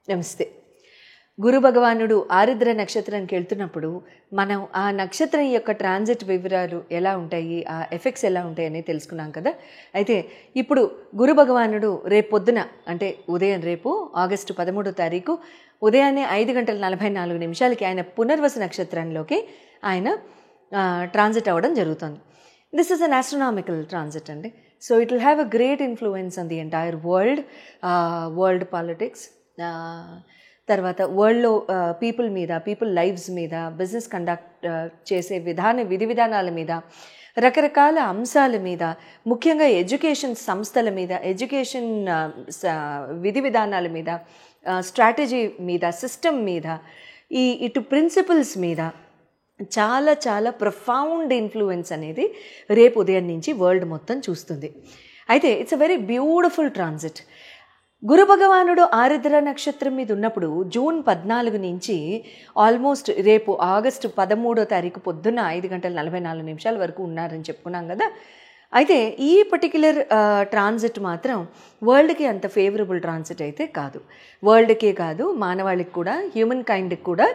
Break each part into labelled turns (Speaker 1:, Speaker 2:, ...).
Speaker 1: నమస్తే. గురు భగవానుడు ఆరుద్ర నక్షత్రానికి వెళ్తున్నప్పుడు మనం ఆ నక్షత్రం యొక్క ట్రాన్సిట్ వివరాలు ఎలా ఉంటాయి, ఆ ఎఫెక్ట్స్ ఎలా ఉంటాయి అని తెలుసుకున్నాం కదా. అయితే ఇప్పుడు గురు భగవానుడు రేపు పొద్దున అంటే ఉదయం రేపు ఆగస్టు 13వ తారీఖు ఉదయాన్నే 5:44 ఆయన పునర్వసు నక్షత్రంలోకి ఆయన ట్రాన్సిట్ అవ్వడం జరుగుతుంది. This is an astronomical transit అండి. So it will have a great influence on the entire world politics, తర్వాత వరల్డ్లో పీపుల్ మీద, పీపుల్ లైఫ్స్ మీద, బిజినెస్ కండక్ట్ చేసే విధి విధానాల మీద, రకరకాల అంశాల మీద, ముఖ్యంగా ఎడ్యుకేషన్ సంస్థల మీద, ఎడ్యుకేషన్ విధి విధానాల మీద, స్ట్రాటజీ మీద, సిస్టమ్ మీద, ఇటు ప్రిన్సిపల్స్ మీద చాలా చాలా ప్రొఫౌండ్ ఇన్ఫ్లుయెన్స్ అనేది రేపు ఉదయం నుంచి వరల్డ్ మొత్తం చూస్తుంది. అయితే it's a very beautiful transit. గురు భగవానుడు ఆరుద్ర నక్షత్రం మీద ఉన్నప్పుడు జూన్ 14 నుంచి ఆల్మోస్ట్ రేపు ఆగస్టు 13వ తారీఖు పొద్దున్న 5:44 వరకు ఉన్నారని చెప్పుకున్నాం కదా. అయితే ఈ పర్టిక్యులర్ ట్రాన్సిట్ మాత్రం వరల్డ్కి అంత ఫేవరబుల్ ట్రాన్సిట్ అయితే కాదు. వరల్డ్కే కాదు, మానవాళికి కూడా, హ్యూమన్ కైండ్కి కూడా,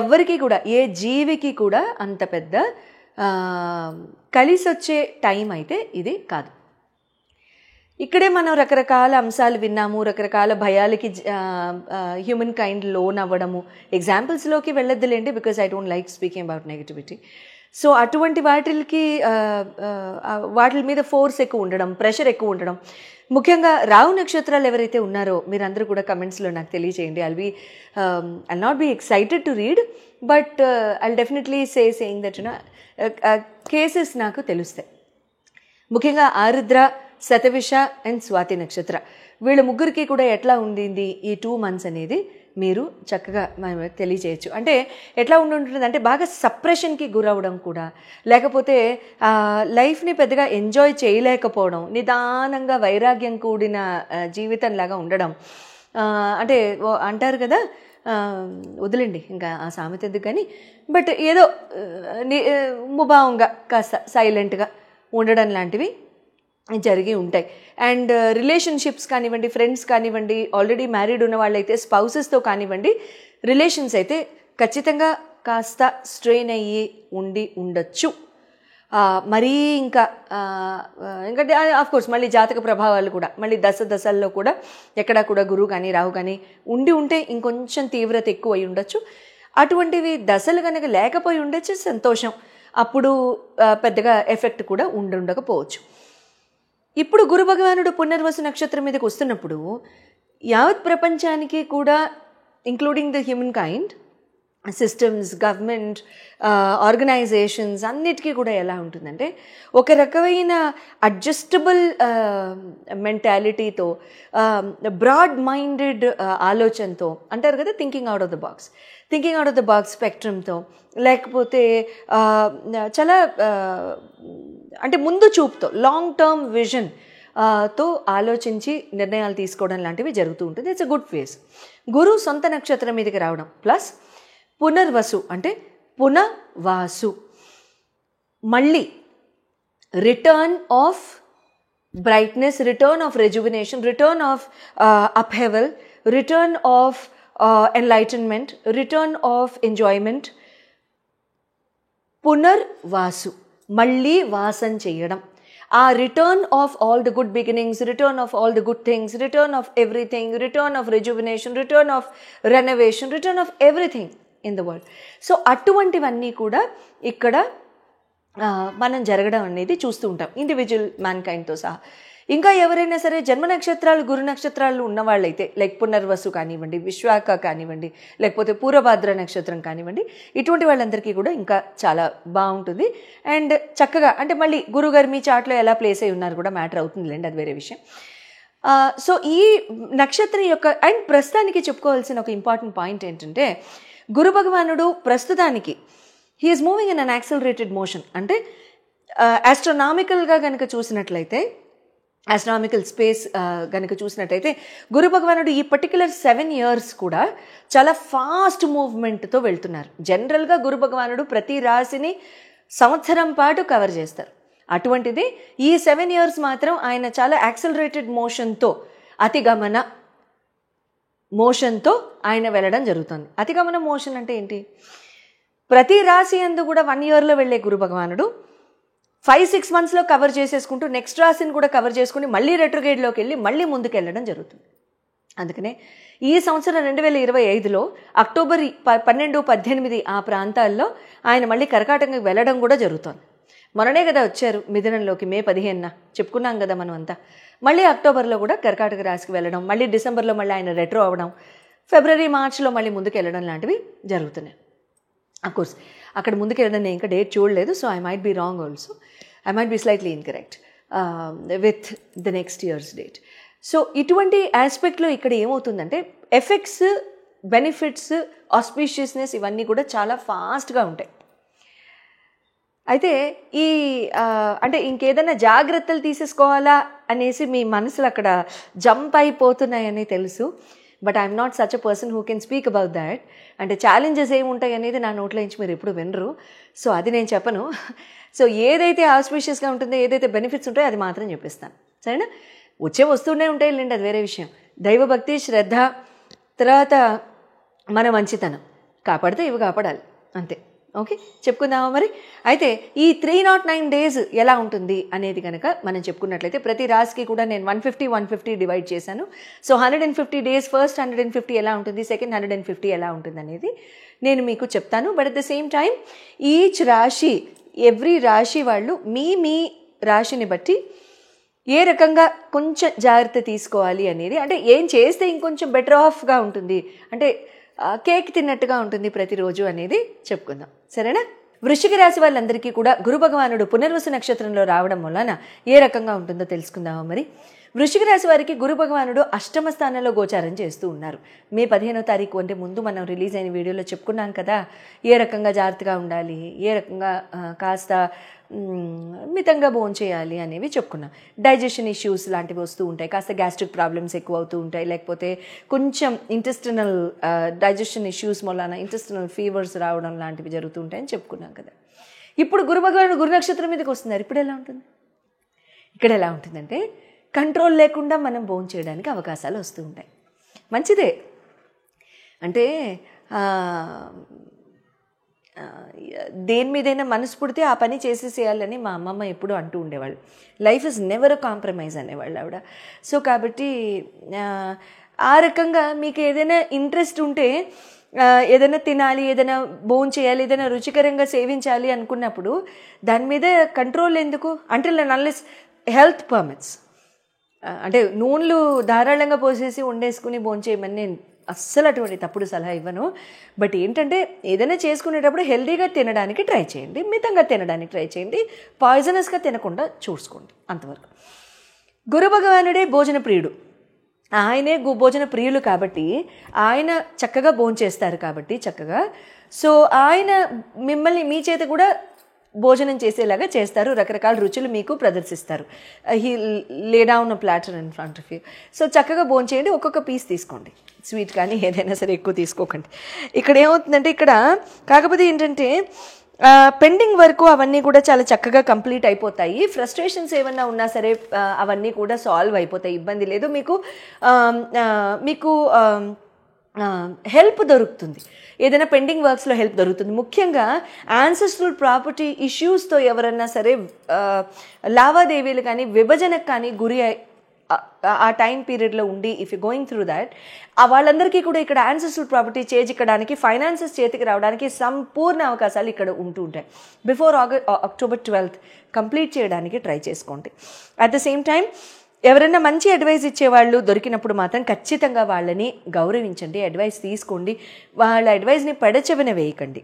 Speaker 1: ఎవ్వరికి కూడా, ఏ జీవికి కూడా అంత పెద్ద కలిసి వచ్చే టైం అయితే ఇది కాదు. ఇక్కడే మనం రకరకాల అంశాలు విన్నాము, రకరకాల భయాలకి హ్యూమన్ కైండ్ లోన్ అవ్వడము. ఎగ్జాంపుల్స్లోకి వెళ్ళొద్దులేండి, because I don't like speaking about negativity. So అటువంటి వాటి మీద ఫోర్స్ ఎక్కువ ఉండడం, ప్రెషర్ ఎక్కువ ఉండడం. ముఖ్యంగా రాహు నక్షత్రాలు ఎవరైతే ఉన్నారో మీరందరూ కూడా కమెంట్స్లో నాకు తెలియజేయండి. I'll not be excited to read, but I'll definitely saying that cases నాకు తెలుస్తాయి. ముఖ్యంగా ఆరుద్ర, శతవిష అండ్ స్వాతి నక్షత్ర, వీళ్ళ ముగ్గురికి కూడా ఎట్లా ఉండింది ఈ 2 months అనేది మీరు చక్కగా తెలియచేయచ్చు. అంటే ఎట్లా ఉంటుంది అంటే బాగా సప్రెషన్కి గురవడం కూడా, లేకపోతే లైఫ్ని పెద్దగా ఎంజాయ్ చేయలేకపోవడం, నిదానంగా వైరాగ్యం కూడిన జీవితంలాగా ఉండడం. అంటే అంటారు కదా, వదిలేండి ఇంకా ఆ సామెత ఎందుకు కానీ, బట్ ఏదో ముభావంగా కాస్త సైలెంట్గా ఉండడం లాంటివి జరిగి ఉంటాయి. అండ్ రిలేషన్షిప్స్ కానివ్వండి, ఫ్రెండ్స్ కానివ్వండి, ఆల్రెడీ మ్యారీడ్ ఉన్న వాళ్ళైతే స్పౌసెస్తో కానివ్వండి, రిలేషన్స్ అయితే ఖచ్చితంగా కాస్త స్ట్రెయిన్ అయ్యి ఉండొచ్చు. మరీ ఇంకా ఆఫ్కోర్స్ మళ్ళీ జాతక ప్రభావాలు కూడా, మళ్ళీ దశల్లో కూడా ఎక్కడా కూడా గురువు కానీ రాహు కానీ ఉంటే ఇంకొంచెం తీవ్రత ఎక్కువ అయి ఉండొచ్చు. అటువంటివి దశలు కనుక లేకపోయి ఉండొచ్చు, సంతోషం. అప్పుడు పెద్దగా ఎఫెక్ట్ కూడా ఉండకపోవచ్చు. ఇప్పుడు గురు భగవానుడు పునర్వసు నక్షత్రం మీదకి వస్తున్నప్పుడు యావత్ ప్రపంచానికి కూడా, including the human kind, systems, government, organisations అన్నిటికీ కూడా ఎలా ఉంటుందంటే ఒక రకమైన అడ్జస్టబుల్ మెంటాలిటీతో, బ్రాడ్ మైండెడ్ ఆలోచనతో, అంటారు కదా thinking out of the box స్పెక్ట్రమ్తో, లేకపోతే చాలా అంటే ముందు చూపుతో, లాంగ్ టర్మ్ విజన్ తో ఆలోచించి నిర్ణయాలు తీసుకోవడం లాంటివి జరుగుతూ ఉంటుంది. It's a good phase. గురు సొంత నక్షత్రం మీదకి రావడం ప్లస్ పునర్వసు అంటే పునవాసు, మళ్ళీ return of brightness, return of rejuvenation, return of upheaval, return of enlightenment, return of enjoyment. Punarvasu, మళ్ళీ వాసం చేయడం. ఆ return of all the good beginnings, return of all the good things, return of everything, return of rejuvenation, return of renovation, return of everything in the world. So అటువంటివన్నీ కూడా ఇక్కడ మనం జరగడం అనేది చూస్తూ ఉంటాం, ఇండివిజువల్ మ్యాన్ కైండ్తో సహా. ఇంకా ఎవరైనా సరే జన్మ నక్షత్రాలు, గురు నక్షత్రాలు ఉన్నవాళ్ళైతే, లైక్ పునర్వసు కానివ్వండి, విశ్వాక కానివ్వండి, లేకపోతే పూర్వభాద్ర నక్షత్రం కానివ్వండి, ఇటువంటి వాళ్ళందరికీ కూడా ఇంకా చాలా బాగుంటుంది. అండ్ చక్కగా అంటే మళ్ళీ గురుగారు మీ చాట్లో ఎలా ప్లేస్ అయి ఉన్నారు కూడా మ్యాటర్ అవుతుందిలేండి, అది వేరే విషయం. సో ఈ నక్షత్రం యొక్క అండ్ ప్రస్తుతానికి చెప్పుకోవాల్సిన ఒక ఇంపార్టెంట్ పాయింట్ ఏంటంటే, గురు భగవానుడు ప్రస్తుతానికి he is moving in an accelerated motion. అంటే ఆస్ట్రోనామికల్గా కనుక చూసినట్లయితే, ఆస్ట్రానామికల్ స్పేస్ కనుక చూసినట్టయితే గురు భగవానుడు ఈ పర్టిక్యులర్ 7 years కూడా చాలా ఫాస్ట్ మూవ్మెంట్తో వెళ్తున్నారు. జనరల్గా గురు భగవానుడు ప్రతి రాశిని సంవత్సరం పాటు కవర్ చేస్తారు. అటువంటిది ఈ 7 years మాత్రం ఆయన చాలా యాక్సలరేటెడ్ మోషన్తో, అతిగమన మోషన్తో ఆయన వెళ్ళడం జరుగుతుంది. అతిగమన మోషన్ అంటే ఏంటి? ప్రతి రాశి యందు కూడా 1 yearలో వెళ్ళే గురు భగవానుడు 5-6 monthsలో కవర్ చేసేసుకుంటూ నెక్స్ట్ రాశిని కూడా కవర్ చేసుకుని మళ్ళీ రెట్రోగ్రేడ్లోకి వెళ్ళి మళ్ళీ ముందుకు వెళ్ళడం జరుగుతుంది. అందుకనే ఈ సంవత్సరం 2025లో అక్టోబర్ 12-18 ఆ ప్రాంతాల్లో ఆయన మళ్ళీ కర్కాటకంకి వెళ్ళడం కూడా జరుగుతుంది. మొన్ననే కదా వచ్చారు మిథునంలోకి, మే 15న చెప్పుకున్నాం కదా మనం అంతా. మళ్ళీ అక్టోబర్లో కూడా కర్కాటక రాశికి వెళ్ళడం, మళ్ళీ డిసెంబర్లో మళ్ళీ ఆయన రెట్రో అవ్వడం, ఫిబ్రవరి మార్చిలో మళ్ళీ ముందుకు వెళ్ళడం లాంటివి జరుగుతున్నాయి. అఫ్కోర్స్ అక్కడ ముందుకు వెళ్ళడం నేను ఇంకా డేట్ చూడలేదు, so I might be wrong also, I might be slightly incorrect with the next year's date. So ఇటువంటి ఆస్పెక్ట్లో ఇక్కడ ఏమవుతుందంటే ఎఫెక్ట్స్, బెనిఫిట్స్, ఆస్పీషియస్నెస్ ఇవన్నీ కూడా చాలా ఫాస్ట్గా ఉంటాయి. అయితే ఈ అంటే ఇంకేదైనా జాగ్రత్తలు తీసేసుకోవాలా అనేసి మీ మనసులు అక్కడ జంప్ అయిపోతున్నాయని తెలుసు. But I'm not such a person who can speak about that. అంటే ఛాలెంజెస్ ఏముంటాయి అనేది నా నోట్లో నుంచి మీరు ఎప్పుడు వినరు, సో అది నేను చెప్పను. సో ఏదైతే ఆస్పీషియస్గా ఉంటుందో, ఏదైతే బెనిఫిట్స్ ఉంటాయో అది మాత్రం చెప్పిస్తాను, సరేనా? వస్తూనే ఉంటాయి లేండి, అది వేరే విషయం. దైవభక్తి, శ్రద్ధ, తర్వాత మన మంచితనం కాపాడితే ఇవి కాపాడాలి, అంతే. ఓకే, చెప్పుకుందామా మరి? అయితే ఈ 309 days ఎలా ఉంటుంది అనేది కనుక మనం చెప్పుకున్నట్లయితే ప్రతి రాశికి కూడా నేను 150 డివైడ్ చేశాను. సో 150 days, ఫస్ట్ 150 ఎలా ఉంటుంది, సెకండ్ 150 ఎలా ఉంటుంది అనేది నేను మీకు చెప్తాను. But at the same time each రాశి, ఎవ్రీ రాశి వాళ్ళు మీ రాశిని బట్టి ఏ రకంగా కొంచెం జాగ్రత్త తీసుకోవాలి అనేది, అంటే ఏం చేస్తే ఇంకొంచెం బెటర్ ఆఫ్గా ఉంటుంది, అంటే కేక్ తిన్నట్టుగా ఉంటుంది ప్రతిరోజు అనేది చెప్పుకుందాం, సరేనా? వృశ్చిక రాశి వాళ్ళందరికీ కూడా గురు భగవానుడు పునర్వసు నక్షత్రంలో రావడం వలన ఏ రకంగా ఉంటుందో తెలుసుకుందామా మరి. వృశ్చిక రాశి వారికి గురు భగవానుడు అష్టమ స్థానంలో గోచారం చేస్తూ ఉన్నారు. మే 15వ తారీఖు అంటే ముందు మనం రిలీజ్ అయిన వీడియోలో చెప్పుకున్నాం కదా, ఏ రకంగా జాగ్రత్తగా ఉండాలి, ఏ రకంగా కాస్త మితంగా భోంచేయాలి అనేవి చెప్పుకున్నాం. డైజెషన్ ఇష్యూస్ లాంటివి వస్తూ ఉంటాయి, కాస్త గ్యాస్ట్రిక్ ప్రాబ్లమ్స్ ఎక్కువ అవుతూ ఉంటాయి, లేకపోతే కొంచెం ఇంటెస్టినల్ డైజెషన్ ఇష్యూస్ వలన ఇంటెస్టినల్ ఫీవర్స్ రావడం లాంటివి జరుగుతూ ఉంటాయని చెప్పుకున్నాం కదా. ఇప్పుడు గురు భగవానుడు గురు నక్షత్రం మీదకి వస్తున్నారు. ఇప్పుడు ఎలా ఉంటుంది? ఇక్కడ ఎలా ఉంటుందంటే కంట్రోల్ లేకుండా మనం భోంచేయడానికి అవకాశాలు వస్తూ ఉంటాయి. మంచిదే, అంటే దేని మీదైనా మనసు పుడితే ఆ పని చేసేసేయాలని మా అమ్మమ్మ ఎప్పుడూ అంటూ ఉండేవాళ్ళు. Life is never a compromise అనేవాళ్ళు ఆవిడ. సో కాబట్టి ఆ రకంగా మీకు ఏదైనా ఇంట్రెస్ట్ ఉంటే, ఏదైనా తినాలి, ఏదైనా భోంచేయాలి, ఏదైనా రుచికరంగా సేవించాలి అనుకున్నప్పుడు దాని మీద కంట్రోల్ ఎందుకు? అంటే అన్లెస్ హెల్త్ పర్మిట్స్. అంటే నూనెలు ధారాళంగా పోసేసి వండేసుకుని భోంచేయమని నేను అస్సలు అటువంటి తప్పుడు సలహా ఇవ్వను. బట్ ఏంటంటే ఏదైనా చేసుకునేటప్పుడు హెల్తీగా తినడానికి ట్రై చేయండి, మితంగా తినడానికి ట్రై చేయండి, పాయిజనస్గా తినకుండా చూసుకోండి, అంతవరకు. గురు భగవానుడే భోజన ప్రియుడు, ఆయనే భోజన ప్రియులు కాబట్టి ఆయన చక్కగా భోంచేస్తారు కాబట్టి చక్కగా. సో ఆయన మిమ్మల్ని మీ చేత కూడా భోజనం చేసేలాగా చేస్తారు, రకరకాల రుచులు మీకు ప్రదర్శిస్తారు. He lay down a platter in front of you. So చక్కగా భోంచేయండి, ఒక్కొక్క పీస్ తీసుకోండి, స్వీట్ కానీ ఏదైనా సరే ఎక్కువ తీసుకోకండి. ఇక్కడ ఏమవుతుందంటే ఇక్కడ కాకపోతే ఏంటంటే పెండింగ్ వర్క్ అవన్నీ కూడా చాలా చక్కగా కంప్లీట్ అయిపోతాయి. ఫ్రస్ట్రేషన్స్ ఏమన్నా ఉన్నా సరే అవన్నీ కూడా సాల్వ్ అయిపోతాయి, ఇబ్బంది లేదు. మీకు హెల్ప్ దొరుకుతుంది, ఏదైనా పెండింగ్ వర్క్స్లో హెల్ప్ దొరుకుతుంది. ముఖ్యంగా యాన్సెస్ట్రల్ ప్రాపర్టీ ఇష్యూస్తో ఎవరన్నా సరే లావాదేవీలు కానీ విభజనకు కానీ గురి ఆ టైం పీరియడ్లో ఉండి if you going through that, వాళ్ళందరికీ కూడా ఇక్కడ యాన్సెస్ట్రల్ ప్రాపర్టీ చేజిక్కడానికి, ఫైనాన్సెస్ చేతికి రావడానికి సంపూర్ణ అవకాశాలు ఇక్కడ ఉంటూ ఉంటాయి. బిఫోర్ అక్టోబర్ 12th కంప్లీట్ చేయడానికి ట్రై చేసుకోండి. అట్ ద సేమ్ టైం ఎవరైనా మంచి అడ్వైస్ ఇచ్చేవాళ్ళు దొరికినప్పుడు మాత్రం ఖచ్చితంగా వాళ్ళని గౌరవించండి, అడ్వైస్ తీసుకోండి, వాళ్ళ అడ్వైస్ని పెడచెవిన వేయకండి.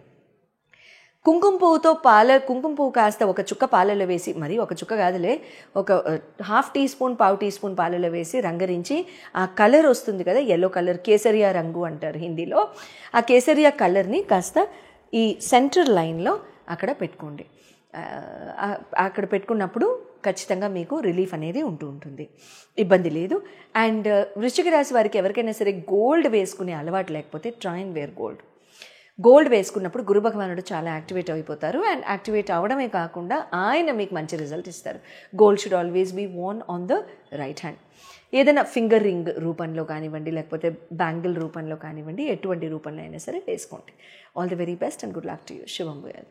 Speaker 1: కుంకుమ పువ్వు కాస్త ఒక చుక్క పాలలో వేసి, మరి ఒక చుక్క కాదులే, ఒక 1/2 teaspoon 1/4 teaspoon పాలలో వేసి రంగరించి ఆ కలర్ వస్తుంది కదా, ఎల్లో కలర్, కేసరియా రంగు అంటారు హిందీలో. ఆ కేసరియా కలర్ని కాస్త ఈ సెంటర్ లైన్లో అక్కడ పెట్టుకోండి. అక్కడ పెట్టుకున్నప్పుడు ఖచ్చితంగా మీకు రిలీఫ్ అనేది ఉంటుంది, ఇబ్బంది లేదు. అండ్ వృశ్చిక రాశి వారికి ఎవరికైనా సరే గోల్డ్ వేసుకునే అలవాటు లేకపోతే try and wear gold. Gold వేసుకున్నప్పుడు గురు భగవానుడు చాలా యాక్టివేట్ అయిపోతారు. అండ్ యాక్టివేట్ అవడమే కాకుండా ఆయన మీకు మంచి రిజల్ట్ ఇస్తారు. Gold should always be worn on the right hand. ఏదైనా ఫింగర్ రింగ్ రూపంలో కానివ్వండి, లేకపోతే బ్యాంగిల్ రూపంలో కానివ్వండి, ఎటువంటి రూపంలో అయినా సరే వేసుకోండి. All the very best and good luck to you. శుభం భూయాలు.